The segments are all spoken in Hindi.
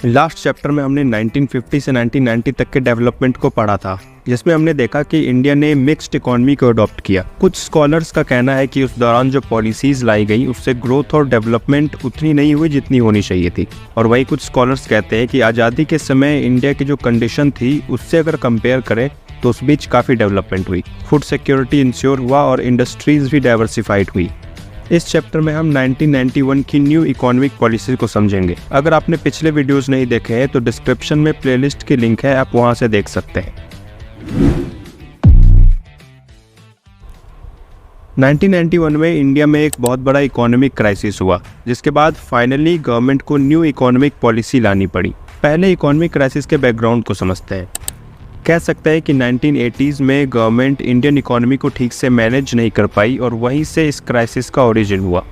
लास्ट चैप्टर में हमने 1950 से 1990 तक के डेवलपमेंट को पढ़ा था, जिसमें हमने देखा कि इंडिया ने मिक्स्ड इकोनॉमी को अडॉप्ट किया। कुछ स्कॉलर्स का कहना है कि उस दौरान जो पॉलिसीज लाई गई उससे ग्रोथ और डेवलपमेंट उतनी नहीं हुई जितनी होनी चाहिए थी। और वही कुछ स्कॉलर्स कहते हैं कि आज़ादी के समय इंडिया की जो कंडीशन थी उससे अगर कंपेयर करें तो उस बीच काफ़ी डेवलपमेंट हुई, फूड सिक्योरिटी इंश्योर हुआ और इंडस्ट्रीज भी डाइवर्सिफाइड हुई। इस चैप्टर में हम 1991 की न्यू इकोनॉमिक पॉलिसी को समझेंगे। अगर आपने पिछले वीडियोस नहीं देखे हैं तो डिस्क्रिप्शन में प्लेलिस्ट की लिंक है, आप वहां से देख सकते हैं। 1991 में इंडिया में एक बहुत बड़ा इकोनॉमिक क्राइसिस हुआ, जिसके बाद फाइनली गवर्नमेंट को न्यू इकोनॉमिक पॉलिसी लानी पड़ी। पहले इकोनॉमिक क्राइसिस के बैकग्राउंड को समझते हैं। कह सकते हैं कि 1980s में गवर्नमेंट इंडियन इकोनॉमी को ठीक से मैनेज नहीं कर पाई और वहीं से इस क्राइसिस का ओरिजिन हुआ।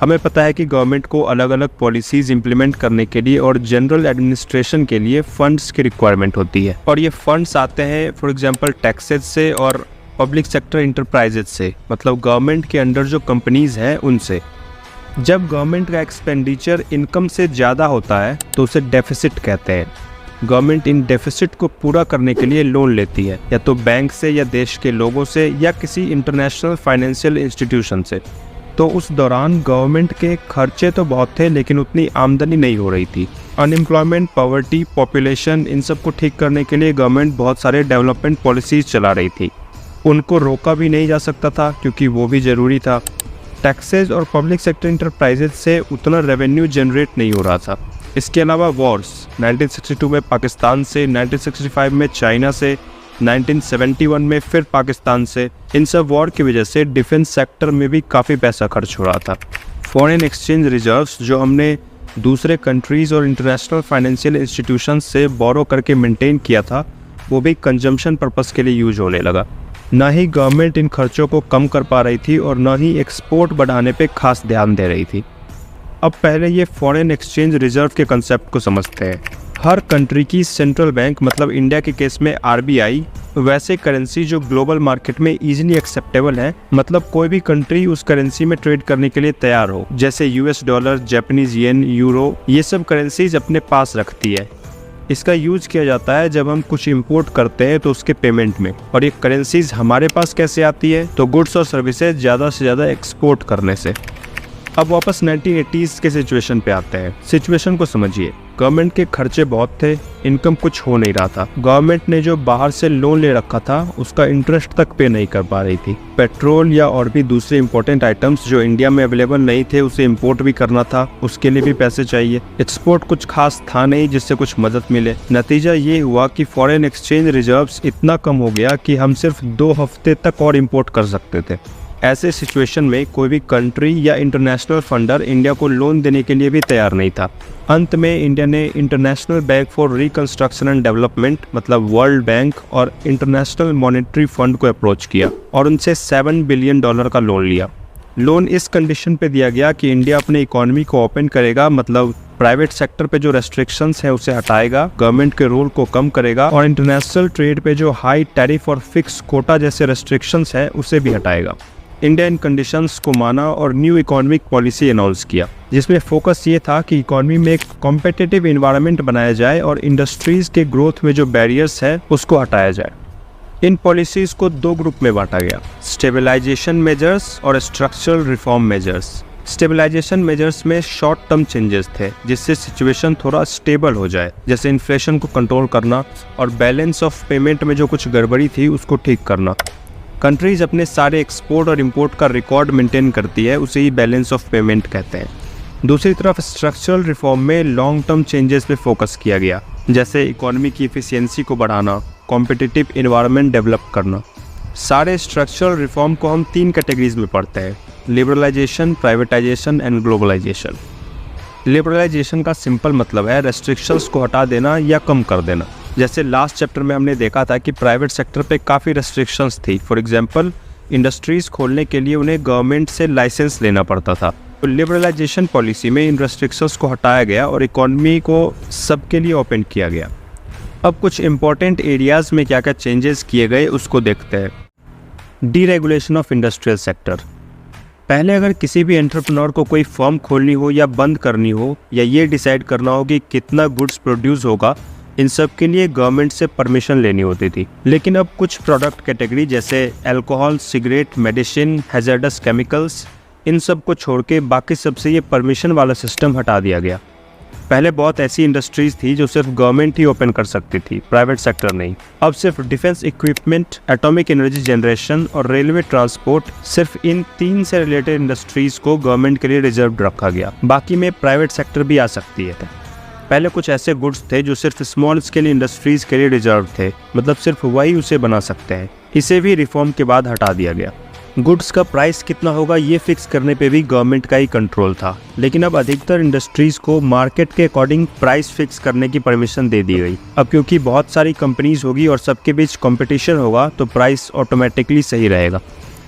हमें पता है कि गवर्नमेंट को अलग अलग पॉलिसीज़ इंप्लीमेंट करने के लिए और जनरल एडमिनिस्ट्रेशन के लिए फंड्स की रिक्वायरमेंट होती है, और ये फंड्स आते हैं फॉर एग्जांपल टैक्सेस से और पब्लिक सेक्टर इंटरप्राइजेज से, मतलब गवर्नमेंट के अंडर जो कंपनीज हैं उनसे। जब गवर्नमेंट का एक्सपेंडिचर इनकम से ज़्यादा होता है तो उसे डेफिसिट कहते हैं। गवर्नमेंट इन डेफिसिट को पूरा करने के लिए लोन लेती है, या तो बैंक से या देश के लोगों से या किसी इंटरनेशनल फाइनेंशियल इंस्टीट्यूशन से। तो उस दौरान गवर्नमेंट के खर्चे तो बहुत थे लेकिन उतनी आमदनी नहीं हो रही थी। अनएम्प्लॉयमेंट, पॉवर्टी, पॉपुलेशन, इन सब को ठीक करने के लिए गवर्नमेंट बहुत सारे डेवलपमेंट पॉलिसीज़ चला रही थी। उनको रोका भी नहीं जा सकता था क्योंकि वो भी ज़रूरी था। टैक्सेस और पब्लिक सेक्टर इंटरप्राइजेज से उतना रेवेन्यू जनरेट नहीं हो रहा था। इसके अलावा वॉर्स 1962 में पाकिस्तान से, 1965 में चाइना से, 1971 में फिर पाकिस्तान से, इन सब वॉर की वजह से डिफेंस सेक्टर में भी काफ़ी पैसा खर्च हो रहा था। फॉरेन एक्सचेंज रिजर्व्स जो हमने दूसरे कंट्रीज़ और इंटरनेशनल फाइनेंशियल इंस्टीट्यूशंस से बोरो करके मेंटेन किया था, वो भी कंजम्पशन पर्पस के लिए यूज होने लगा। ना ही गवर्नमेंट इन खर्चों को कम कर पा रही थी और ना ही एक्सपोर्ट बढ़ाने पे खास ध्यान दे रही थी। अब पहले ये फॉरेन एक्सचेंज रिजर्व के कंसेप्ट को समझते हैं। हर कंट्री की सेंट्रल बैंक, मतलब इंडिया के केस में आरबीआई, वैसे करेंसी जो ग्लोबल मार्केट में इजीली एक्सेप्टेबल है, मतलब कोई भी कंट्री उस करेंसी में ट्रेड करने के लिए तैयार हो, जैसे US dollar, Japanese yen, euro, ये सब करेंसीज अपने पास रखती है। इसका यूज किया जाता है जब हम कुछ इंपोर्ट करते हैं तो उसके पेमेंट में। और ये करेंसीज हमारे पास कैसे आती है, तो गुड्स और सर्विसेज ज़्यादा से ज़्यादा एक्सपोर्ट करने से। अब वापस 1980s के सिचुएशन पे आते हैं। सिचुएशन को समझिए। गवर्नमेंट के खर्चे बहुत थे, इनकम कुछ हो नहीं रहा था। गवर्नमेंट ने जो बाहर से लोन ले रखा था उसका इंटरेस्ट तक पे नहीं कर पा रही थी। पेट्रोल या और भी दूसरे इंपॉर्टेंट आइटम्स जो इंडिया में अवेलेबल नहीं थे उसे इंपोर्ट भी करना था, उसके लिए भी पैसे चाहिए। एक्सपोर्ट कुछ खास था नहीं जिससे कुछ मदद मिले। नतीजा ये हुआ कि फॉरेन एक्सचेंज रिजर्व्स इतना कम हो गया कि हम सिर्फ 2 हफ्ते तक और इम्पोर्ट कर सकते थे। ऐसे सिचुएशन में कोई भी कंट्री या इंटरनेशनल फंडर इंडिया को लोन देने के लिए भी तैयार नहीं था। अंत में इंडिया ने international bank for reconstruction and development, मतलब वर्ल्ड बैंक, और इंटरनेशनल मॉनेटरी फंड को अप्रोच किया और उनसे $7 बिलियन का लोन लिया। लोन इस कंडीशन पे दिया गया कि इंडिया अपने इकोनॉमी को ओपन करेगा, मतलब प्राइवेट सेक्टर पे जो रेस्ट्रिक्शंस हैं उसे हटाएगा, गवर्नमेंट के रोल को कम करेगा और इंटरनेशनल ट्रेड पे जो हाई टैरिफ और फिक्स कोटा जैसे रेस्ट्रिक्शंस हैं उसे भी हटाएगा। इंडिया इन कंडीशंस को माना और न्यू इकोनॉमिक पॉलिसी अनाउंस किया, जिसमें फोकस ये था कि इकोनॉमी में एक कॉम्पिटिटिव इन्वायरमेंट बनाया जाए और इंडस्ट्रीज के ग्रोथ में जो बैरियर्स है उसको हटाया जाए। इन पॉलिसीज़ को 2 ग्रुप में बांटा गया, स्टेबलाइजेशन मेजर्स और structural reform measures. Stabilisation measures में शॉर्ट टर्म चेंजेस थे जिससे सिचुएशन थोड़ा स्टेबल हो जाए, जैसे इन्फ्लेशन को कंट्रोल करना और बैलेंस ऑफ पेमेंट में जो कुछ गड़बड़ी थी उसको ठीक करना। कंट्रीज अपने सारे एक्सपोर्ट और इंपोर्ट का रिकॉर्ड मेंटेन करती है, उसे ही बैलेंस ऑफ पेमेंट कहते हैं। दूसरी तरफ स्ट्रक्चरल रिफॉर्म में लॉन्ग टर्म चेंजेस पे फोकस किया गया, जैसे इकोनॉमी की एफिशिएंसी को बढ़ाना, कॉम्पिटिटिव इन्वायरमेंट डेवलप करना। सारे स्ट्रक्चरल रिफॉर्म को हम 3 कैटेगरीज में पढ़ते हैं, liberalisation, privatisation and globalisation. Liberalisation का सिंपल मतलब है रेस्ट्रिक्शंस को हटा देना या कम कर देना। जैसे लास्ट चैप्टर में हमने देखा था कि प्राइवेट सेक्टर पे काफ़ी रेस्ट्रिक्शंस थी। फॉर एग्जांपल इंडस्ट्रीज़ खोलने के लिए उन्हें गवर्नमेंट से लाइसेंस लेना पड़ता था। तो लिबरलाइजेशन पॉलिसी में इन रेस्ट्रिक्शंस को हटाया गया और इकोनॉमी को सबके लिए ओपन किया गया। अब कुछ इंपॉर्टेंट एरियाज़ में क्या क्या चेंजेस किए गए उसको देखते हैं। Deregulation of industrial sector. पहले अगर किसी भी एंटरप्रेन्योर को कोई फर्म खोलनी हो या बंद करनी हो या ये डिसाइड करना हो कि कितना गुड्स प्रोड्यूस होगा, इन सब के लिए गवर्नमेंट से परमिशन लेनी होती थी। लेकिन अब कुछ प्रोडक्ट कैटेगरी जैसे alcohol, cigarette, medicine, hazardous chemicals, इन सब को छोड़ के बाकी सबसे ये परमिशन वाला सिस्टम हटा दिया गया। पहले बहुत ऐसी इंडस्ट्रीज थी जो सिर्फ गवर्नमेंट ही ओपन कर सकती थी, प्राइवेट सेक्टर नहीं। अब सिर्फ defence equipment, atomic energy generation और रेलवे ट्रांसपोर्ट, सिर्फ इन 3 से रिलेटेड इंडस्ट्रीज को गवर्नमेंट के लिए रिजर्व रखा गया। बाकी में प्राइवेट सेक्टर भी आ सकती है। पहले कुछ ऐसे गुड्स थे जो सिर्फ स्मॉल स्केल इंडस्ट्रीज के लिए रिजर्व थे, मतलब सिर्फ वही उसे बना सकते हैं। इसे भी रिफॉर्म के बाद हटा दिया गया। गुड्स का प्राइस कितना होगा ये फिक्स करने पे भी गवर्नमेंट का ही कंट्रोल था, लेकिन अब अधिकतर इंडस्ट्रीज को मार्केट के अकॉर्डिंग प्राइस फिक्स करने की परमिशन दे दी गई। अब क्योंकि बहुत सारी कंपनीज होगी और सबके बीच कंपटीशन होगा तो प्राइस ऑटोमेटिकली सही रहेगा।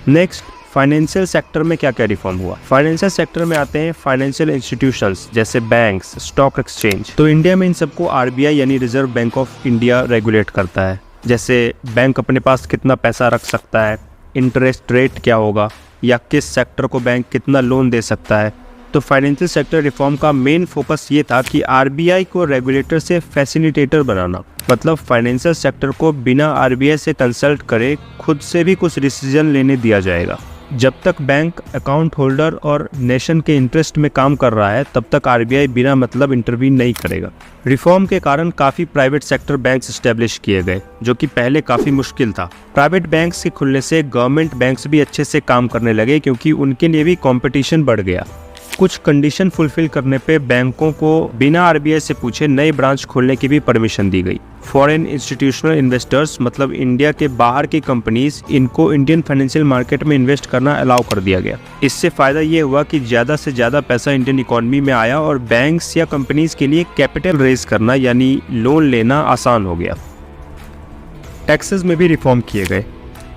नेक्स्ट, फाइनेंशियल सेक्टर में क्या क्या रिफॉर्म हुआ। फाइनेंशियल सेक्टर में आते हैं फाइनेंशियल इंस्टीट्यूशंस जैसे बैंक्स, स्टॉक एक्सचेंज। तो इंडिया में इन सबको आरबीआई यानी reserve bank of India regulate करता है। जैसे बैंक अपने पास कितना पैसा रख सकता है, इंटरेस्ट रेट क्या होगा, या किस सेक्टर को बैंक कितना लोन दे सकता है। तो फाइनेंशियल सेक्टर रिफॉर्म का मेन फोकस ये था कि आरबीआई को रेगुलेटर से फैसिलिटेटर बनाना, मतलब फाइनेंशियल सेक्टर को बिना आरबीआई से कंसल्ट करे खुद से भी कुछ डिसीजन लेने दिया जाएगा। जब तक बैंक अकाउंट होल्डर और नेशन के इंटरेस्ट में काम कर रहा है तब तक आरबीआई बिना मतलब इंटरवीन नहीं करेगा। रिफॉर्म के कारण काफ़ी प्राइवेट सेक्टर बैंक्स एस्टेब्लिश किए गए, जो कि पहले काफ़ी मुश्किल था। प्राइवेट बैंक्स के खुलने से गवर्नमेंट बैंक्स भी अच्छे से काम करने लगे क्योंकि उनके लिए भी कंपटीशन बढ़ गया। कुछ कंडीशन फुलफिल करने पे बैंकों को बिना आरबीआई से पूछे नए ब्रांच खोलने की भी परमिशन दी गई। फॉरेन इंस्टीट्यूशनल इन्वेस्टर्स, मतलब इंडिया के बाहर की कंपनीज, इनको इंडियन फाइनेंशियल मार्केट में इन्वेस्ट करना अलाउ कर दिया गया। इससे फ़ायदा ये हुआ कि ज़्यादा से ज़्यादा पैसा इंडियन इकोनॉमी में आया और बैंक्स या कंपनीज के लिए कैपिटल रेज करना यानी लोन लेना आसान हो गया। टैक्सेस में भी रिफॉर्म किए गए।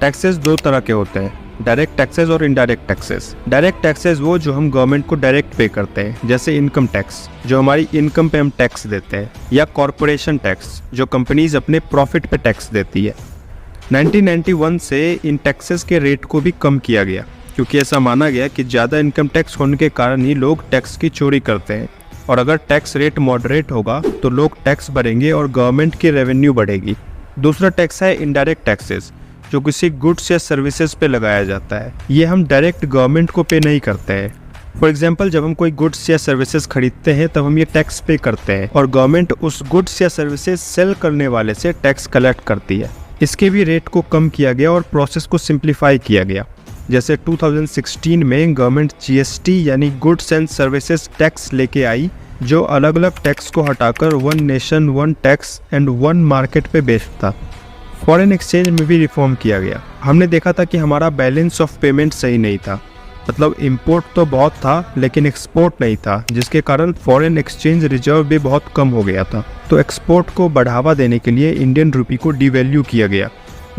टैक्सेस 2 तरह के होते हैं, डायरेक्ट टैक्सेस और इनडायरेक्ट टैक्सेस। डायरेक्ट टैक्सेस वो जो हम गवर्नमेंट को डायरेक्ट पे करते हैं, जैसे इनकम टैक्स जो हमारी इनकम पे हम टैक्स देते हैं, या कॉरपोरेशन टैक्स जो कंपनीज अपने प्रॉफिट पे टैक्स देती है। 1991 से इन टैक्सेस के रेट को भी कम किया गया क्योंकि ऐसा माना गया कि ज़्यादा इनकम टैक्स होने के कारण ही लोग टैक्स की चोरी करते हैं, और अगर टैक्स रेट मॉडरेट होगा तो लोग टैक्स भरेंगे और गवर्नमेंट की रेवेन्यू बढ़ेगी। दूसरा टैक्स है इनडायरेक्ट टैक्सेस, जो किसी गुड्स या सर्विसेज पे लगाया जाता है। ये हम डायरेक्ट गवर्नमेंट को पे नहीं करते हैं। फॉर एग्जांपल, जब हम कोई गुड्स या सर्विसेज खरीदते हैं तब हम ये टैक्स पे करते हैं और गवर्नमेंट उस गुड्स या सर्विसेज सेल करने वाले से टैक्स कलेक्ट करती है। इसके भी रेट को कम किया गया और प्रोसेस को सिंप्लीफाई किया गया। जैसे 2016 में गवर्नमेंट जीएसटी यानी गुड्स एंड सर्विसेज टैक्स लेके आई, जो अलग अलग टैक्स को हटाकर one nation one tax and one market पे बेस्ड था। फॉरेन एक्सचेंज में भी रिफॉर्म किया गया। हमने देखा था कि हमारा बैलेंस ऑफ पेमेंट सही नहीं था, मतलब इंपोर्ट तो बहुत था लेकिन एक्सपोर्ट नहीं था, जिसके कारण फॉरेन एक्सचेंज रिजर्व भी बहुत कम हो गया था। तो एक्सपोर्ट को बढ़ावा देने के लिए इंडियन रुपी को डिवैल्यू किया गया,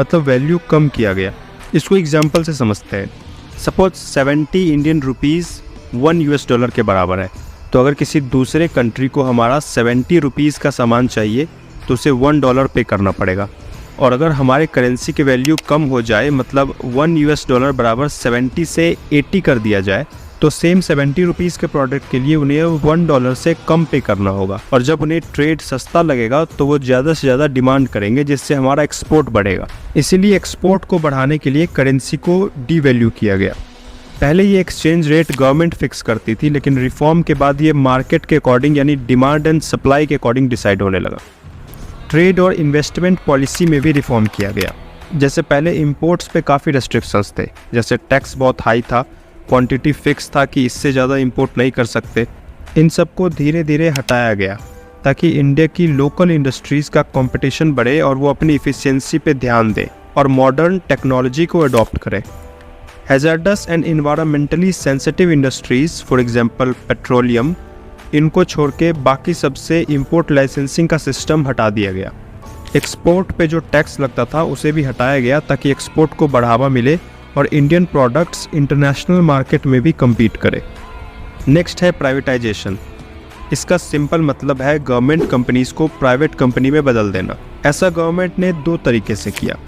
मतलब वैल्यू कम किया गया। इसको एग्जाम्पल से समझते हैं। Suppose 70 Indian rupees 1 US dollar के बराबर है, तो अगर किसी दूसरे कंट्री को हमारा 70 रुपीज़ का सामान चाहिए तो उसे $1 पे करना पड़ेगा। और अगर हमारे करेंसी की वैल्यू कम हो जाए, मतलब 1 US डॉलर बराबर 70 से 80 कर दिया जाए, तो सेम 70 रुपीज़ के प्रोडक्ट के लिए उन्हें $1 से कम पे करना होगा। और जब उन्हें ट्रेड सस्ता लगेगा तो वो ज़्यादा से ज़्यादा डिमांड करेंगे, जिससे हमारा एक्सपोर्ट बढ़ेगा। इसीलिए एक्सपोर्ट को बढ़ाने के लिए करेंसी को डीवैल्यू किया गया। पहले ये एक्सचेंज रेट गवर्नमेंट फिक्स करती थी, लेकिन रिफॉर्म के बाद ये मार्केट के अकॉर्डिंग यानी डिमांड एंड सप्लाई के अकॉर्डिंग डिसाइड होने लगा। ट्रेड और इन्वेस्टमेंट पॉलिसी में भी रिफॉर्म किया गया। जैसे पहले इंपोर्ट्स पे काफ़ी रेस्ट्रिक्शंस थे, जैसे टैक्स बहुत हाई था, क्वांटिटी फिक्स था कि इससे ज़्यादा इंपोर्ट नहीं कर सकते। इन सब को धीरे धीरे हटाया गया ताकि इंडिया की लोकल इंडस्ट्रीज़ का कंपटीशन बढ़े और वो अपनी इफ़िशियंसी पे ध्यान दे और मॉडर्न टेक्नोलॉजी को अडॉप्ट करे। Hazardous and environmentally sensitive industries, for example petroleum, इनको छोड़ के बाकी सबसे इंपोर्ट लाइसेंसिंग का सिस्टम हटा दिया गया। एक्सपोर्ट पे जो टैक्स लगता था उसे भी हटाया गया ताकि एक्सपोर्ट को बढ़ावा मिले और इंडियन प्रोडक्ट्स इंटरनेशनल मार्केट में भी कम्पीट करें। नेक्स्ट है प्राइवेटाइजेशन। इसका सिंपल मतलब है गवर्नमेंट कंपनीज को प्राइवेट कंपनी में बदल देना। ऐसा गवर्नमेंट ने 2 तरीके से किया।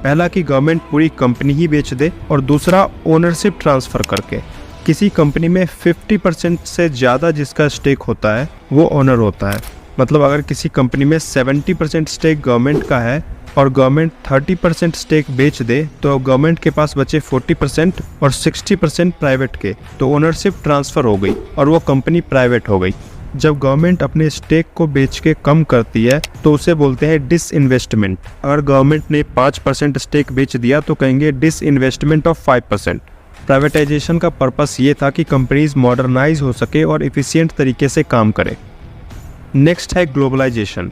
पहला कि गवर्नमेंट पूरी कंपनी ही बेच दे, और दूसरा ओनरशिप ट्रांसफ़र करके। किसी कंपनी में 50% से ज़्यादा जिसका स्टेक होता है वो ओनर होता है। मतलब अगर किसी कंपनी में 70% स्टेक गवर्नमेंट का है और गवर्नमेंट 30% स्टेक बेच दे तो गवर्नमेंट के पास बचे 40% और 60% प्राइवेट के, तो ओनरशिप ट्रांसफ़र हो गई और वो कंपनी प्राइवेट हो गई। जब गवर्नमेंट अपने स्टेक को बेच के कम करती है तो उसे बोलते हैं डिसइन्वेस्टमेंट। अगर गवर्नमेंट ने 5% स्टेक बेच दिया तो कहेंगे डिसइन्वेस्टमेंट ऑफ 5%। प्राइवेटाइजेशन का पर्पस ये था कि कंपनीज मॉडर्नाइज हो सके और इफ़िशिएंट तरीके से काम करें। नेक्स्ट है ग्लोबलाइजेशन।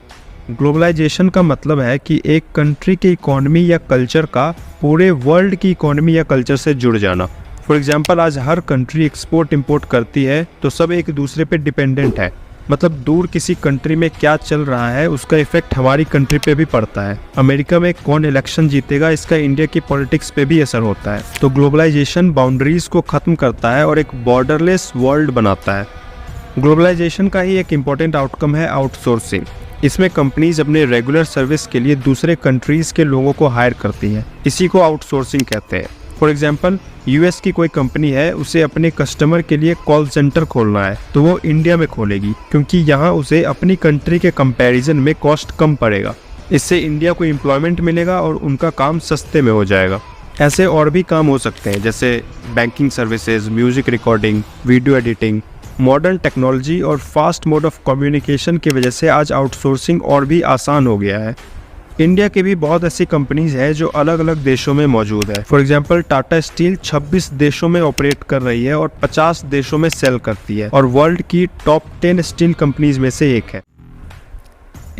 ग्लोबलाइजेशन का मतलब है कि एक कंट्री की इकोनॉमी या कल्चर का पूरे वर्ल्ड की इकोनॉमी या कल्चर से जुड़ जाना। फॉर एग्जांपल आज हर कंट्री एक्सपोर्ट इंपोर्ट करती है तो सब एक दूसरे पे डिपेंडेंट है। मतलब दूर किसी कंट्री में क्या चल रहा है उसका इफेक्ट हमारी कंट्री पे भी पड़ता है। अमेरिका में कौन इलेक्शन जीतेगा इसका इंडिया की पॉलिटिक्स पे भी असर होता है। तो ग्लोबलाइजेशन बाउंड्रीज को ख़त्म करता है और एक बॉर्डरलेस वर्ल्ड बनाता है। ग्लोबलाइजेशन का ही एक इम्पॉर्टेंट आउटकम है आउटसोर्सिंग। इसमें कंपनीज अपने रेगुलर सर्विस के लिए दूसरे कंट्रीज़ के लोगों को हायर करती हैं। इसी को आउटसोर्सिंग कहते हैं। फॉर एग्जांपल यूएस की कोई कंपनी है, उसे अपने कस्टमर के लिए कॉल सेंटर खोलना है तो वो इंडिया में खोलेगी क्योंकि यहाँ उसे अपनी कंट्री के कंपैरिजन में कॉस्ट कम पड़ेगा। इससे इंडिया को एम्प्लॉयमेंट मिलेगा और उनका काम सस्ते में हो जाएगा। ऐसे और भी काम हो सकते हैं जैसे banking services, music recording, video editing. Modern technology और फास्ट मोड ऑफ कम्युनिकेशन की वजह से आज आउटसोर्सिंग और भी आसान हो गया है। इंडिया की भी बहुत ऐसी कंपनीज हैं जो अलग अलग देशों में मौजूद है। फॉर एग्जांपल टाटा स्टील 26 देशों में ऑपरेट कर रही है और 50 देशों में सेल करती है और वर्ल्ड की टॉप 10 स्टील कंपनीज में से एक है।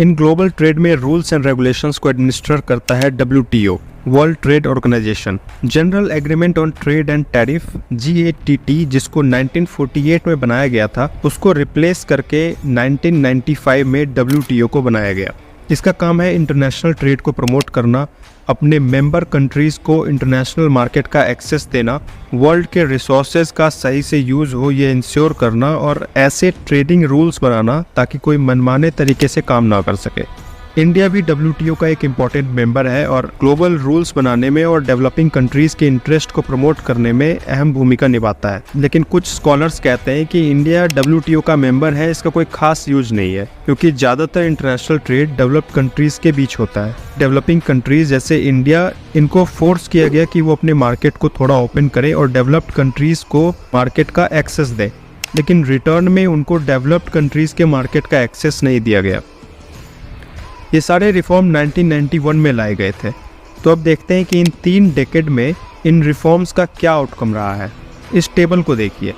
इन ग्लोबल ट्रेड में रूल्स एंड रेगुलेशंस को एडमिनिस्टर करता है WTO, world trade organisation. General agreement on trade and tariff GATT, जिसको 1948 में बनाया गया था, उसको रिप्लेस करके 1995 में WTO को बनाया गया। इसका काम है इंटरनेशनल ट्रेड को प्रमोट करना, अपने मेंबर कंट्रीज़ को इंटरनेशनल मार्केट का एक्सेस देना, वर्ल्ड के रिसोर्सेज का सही से यूज़ हो ये इंश्योर करना और ऐसे ट्रेडिंग रूल्स बनाना ताकि कोई मनमाने तरीके से काम ना कर सके। इंडिया भी WTO का एक इम्पॉर्टेंट मेंबर है और ग्लोबल रूल्स बनाने में और डेवलपिंग कंट्रीज़ के इंटरेस्ट को प्रमोट करने में अहम भूमिका निभाता है। लेकिन कुछ स्कॉलर्स कहते हैं कि इंडिया WTO का मेंबर है, इसका कोई खास यूज नहीं है क्योंकि ज़्यादातर इंटरनेशनल ट्रेड डेवलप्ड कंट्रीज़ के बीच होता है। डेवलपिंग कंट्रीज़ जैसे इंडिया, इनको फोर्स किया गया कि वो अपने मार्केट को थोड़ा ओपन करें और डेवलप्ड कंट्रीज़ को मार्केट का एक्सेस दें, लेकिन रिटर्न में उनको डेवलप्ड कंट्रीज़ के मार्केट का एक्सेस नहीं दिया गया। ये सारे रिफॉर्म 1991 में लाए गए थे। तो अब देखते हैं कि इन 3 डेकेड में इन रिफॉर्म्स का क्या आउटकम रहा है। इस टेबल को देखिए,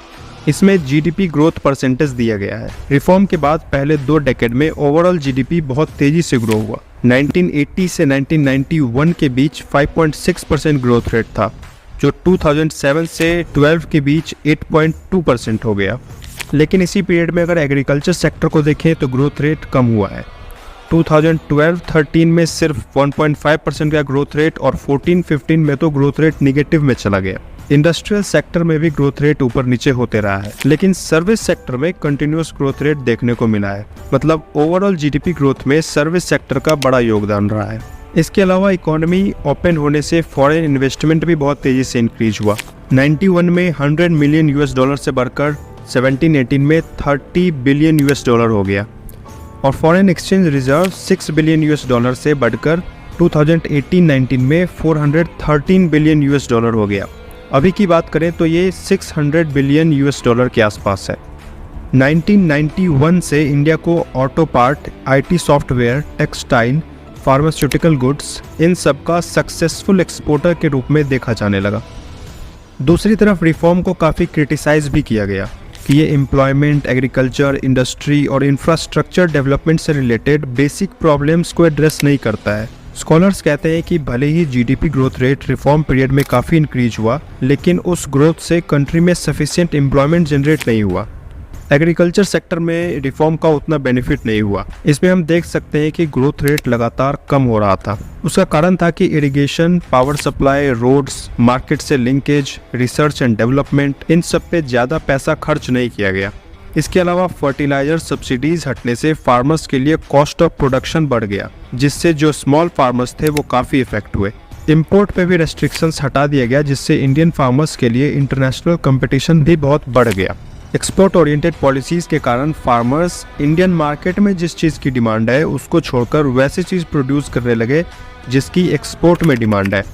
इसमें GDP ग्रोथ परसेंटेज दिया गया है। रिफॉर्म के बाद पहले 2 डेकेड में ओवरऑल GDP बहुत तेज़ी से ग्रो हुआ। 1980 से 1991 के बीच 5.6% ग्रोथ रेट था, जो 2007 से 12 के बीच 8.2% हो गया। लेकिन इसी पीरियड में अगर एग्रीकल्चर सेक्टर को देखें तो ग्रोथ रेट कम हुआ है। 2012-13 में सिर्फ 1.5% का ग्रोथ रेट और 14-15 में तो ग्रोथ रेट निगेटिव में चला गया। इंडस्ट्रियल सेक्टर में भी ग्रोथ रेट ऊपर नीचे होते रहा है, लेकिन सर्विस सेक्टर में कंटिन्यूस ग्रोथ रेट देखने को मिला है। मतलब ओवरऑल GDP ग्रोथ में सर्विस सेक्टर का बड़ा योगदान रहा है। इसके अलावा इकोनॉमी ओपन होने से फॉरेन इन्वेस्टमेंट भी बहुत तेजी से इंक्रीज हुआ। 91 में $100 मिलियन से बढ़कर 17-18 में $30 बिलियन हो गया और फॉरेन एक्सचेंज रिजर्व $6 बिलियन से बढ़कर 2018-19 में $413 बिलियन हो गया। अभी की बात करें तो ये $600 बिलियन के आसपास है। 1991 से इंडिया को auto part, IT software, textile, pharmaceutical goods, इन सब का सक्सेसफुल एक्सपोर्टर के रूप में देखा जाने लगा। दूसरी तरफ रिफॉर्म को काफ़ी क्रिटिसाइज भी किया गया कि ये एम्प्लॉयमेंट, एग्रीकल्चर, इंडस्ट्री और इंफ्रास्ट्रक्चर डेवलपमेंट से रिलेटेड बेसिक प्रॉब्लम्स को एड्रेस नहीं करता है। स्कॉलर्स कहते हैं कि भले ही GDP growth rate reform period में काफ़ी इंक्रीज हुआ, लेकिन उस ग्रोथ से कंट्री में सफिशिएंट एम्प्लॉयमेंट जनरेट नहीं हुआ। एग्रीकल्चर सेक्टर में रिफॉर्म का उतना बेनिफिट नहीं हुआ। इसमें हम देख सकते हैं कि ग्रोथ रेट लगातार कम हो रहा था। उसका कारण था कि irrigation, power supply, roads, market से लिंकेज, रिसर्च एंड डेवलपमेंट, इन सब पे ज़्यादा पैसा खर्च नहीं किया गया। इसके अलावा फर्टिलाइजर सब्सिडीज हटने से फार्मर्स के लिए कॉस्ट ऑफ प्रोडक्शन बढ़ गया, जिससे जो स्मॉल फार्मर्स थे वो काफ़ी इफेक्ट हुए। इंपोर्ट पे भी रेस्ट्रिक्शंस हटा दिया गया, जिससे इंडियन फार्मर्स के लिए इंटरनेशनल कंपटीशन भी बहुत बढ़ गया। एक्सपोर्ट ओरिएंटेड पॉलिसीज़ के कारण फार्मर्स इंडियन मार्केट में जिस चीज़ की डिमांड है उसको छोड़कर वैसी चीज़ प्रोड्यूस करने लगे जिसकी एक्सपोर्ट में डिमांड है।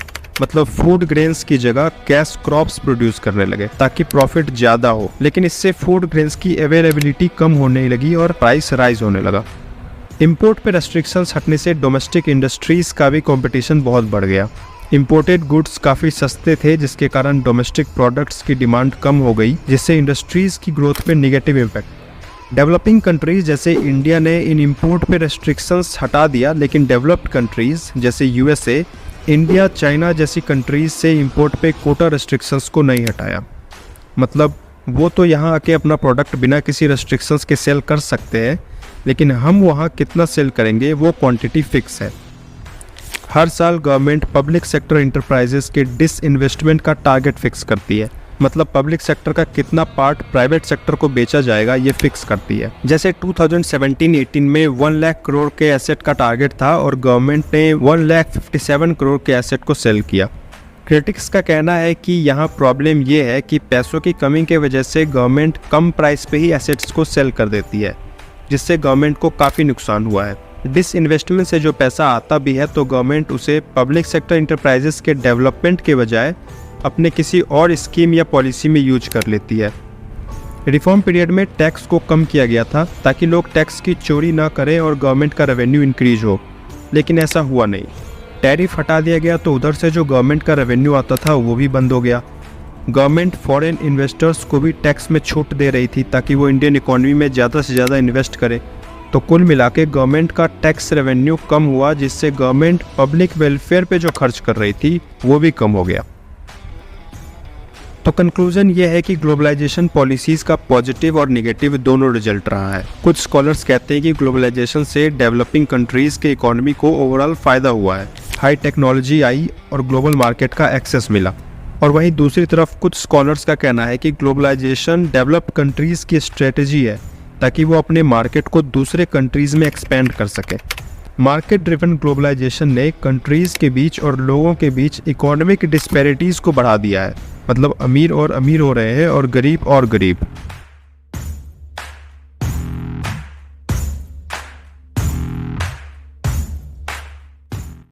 मतलब फूड ग्रेन्स की जगह कैश क्रॉप्स प्रोड्यूस करने लगे ताकि प्रॉफिट ज़्यादा हो, लेकिन इससे फूड ग्रेन्स की अवेलेबिलिटी कम होने लगी और प्राइस राइज होने लगा। इंपोर्ट पे रेस्ट्रिक्शंस हटने से डोमेस्टिक इंडस्ट्रीज़ का भी कंपटीशन बहुत बढ़ गया। इंपोर्टेड गुड्स काफ़ी सस्ते थे, जिसके कारण डोमेस्टिक प्रोडक्ट्स की डिमांड कम हो गई, जिससे इंडस्ट्रीज़ की ग्रोथ पे नेगेटिव इम्पैक्ट। डेवलपिंग कंट्रीज़ जैसे इंडिया ने इन इंपोर्ट पे रेस्ट्रिक्शंस हटा दिया, लेकिन डेवलप्ड कंट्रीज़ जैसे यूएसए, इंडिया, चाइना जैसी कंट्रीज़ से इंपोर्ट पे कोटा रेस्ट्रिक्शंस को नहीं हटाया। मतलब वो तो यहाँ आके अपना प्रोडक्ट बिना किसी रेस्ट्रिक्शंस के सेल कर सकते हैं, लेकिन हम वहाँ कितना सेल करेंगे वो क्वांटिटी फिक्स है। हर साल गवर्नमेंट पब्लिक सेक्टर इंटरप्राइजेस के डिसइन्वेस्टमेंट का टारगेट फिक्स करती है। मतलब पब्लिक सेक्टर का कितना पार्ट प्राइवेट सेक्टर को बेचा जाएगा ये फिक्स करती है। जैसे 2017-18 में 1 लाख करोड़ के एसेट का टारगेट था और गवर्नमेंट ने 1,57 करोड़ के एसेट को सेल किया। क्रिटिक्स का कहना है कि यहाँ प्रॉब्लम ये है कि पैसों की कमी की वजह से गवर्नमेंट कम प्राइस पे ही एसेट्स को सेल कर देती है, जिससे गवर्नमेंट को काफ़ी नुकसान हुआ है। डिसइन्वेस्टमेंट से जो पैसा आता भी है तो गवर्नमेंट उसे पब्लिक सेक्टर इंटरप्राइजेस के डेवलपमेंट के बजाय अपने किसी और स्कीम या पॉलिसी में यूज कर लेती है। रिफॉर्म पीरियड में टैक्स को कम किया गया था ताकि लोग टैक्स की चोरी ना करें और गवर्नमेंट का रेवेन्यू इंक्रीज हो, लेकिन ऐसा हुआ नहीं। टैरिफ हटा दिया गया तो उधर से जो गवर्नमेंट का रेवेन्यू आता था वो भी बंद हो गया। गवर्नमेंट फॉरेन इन्वेस्टर्स को भी टैक्स में छूट दे रही थी ताकि वो इंडियन इकोनॉमी में ज़्यादा से ज़्यादा इन्वेस्ट करे। तो कुल मिला के गवर्नमेंट का टैक्स रेवेन्यू कम हुआ, जिससे गवर्नमेंट पब्लिक वेलफेयर पे जो खर्च कर रही थी वो भी कम हो गया। तो कंक्लूजन ये है कि ग्लोबलाइजेशन पॉलिसीज़ का पॉजिटिव और नेगेटिव दोनों रिजल्ट रहा है। कुछ स्कॉलर्स कहते हैं कि ग्लोबलाइजेशन से डेवलपिंग कंट्रीज़ के इकोनॉमी को ओवरऑल फ़ायदा हुआ है, हाई टेक्नोलॉजी आई और ग्लोबल मार्केट का एक्सेस मिला। और वहीं दूसरी तरफ कुछ स्कॉलर्स का कहना है कि ग्लोबलाइजेशन डेवलप्ड कंट्रीज़ की स्ट्रेटजी है ताकि वो अपने मार्केट को दूसरे कंट्रीज़ में एक्सपेंड कर सके। मार्केट ड्रिवन ग्लोबलाइजेशन ने कंट्रीज़ के बीच और लोगों के बीच इकोनॉमिक डिस्पैरिटीज़ को बढ़ा दिया है। मतलब अमीर और अमीर हो रहे हैं और गरीब और गरीब।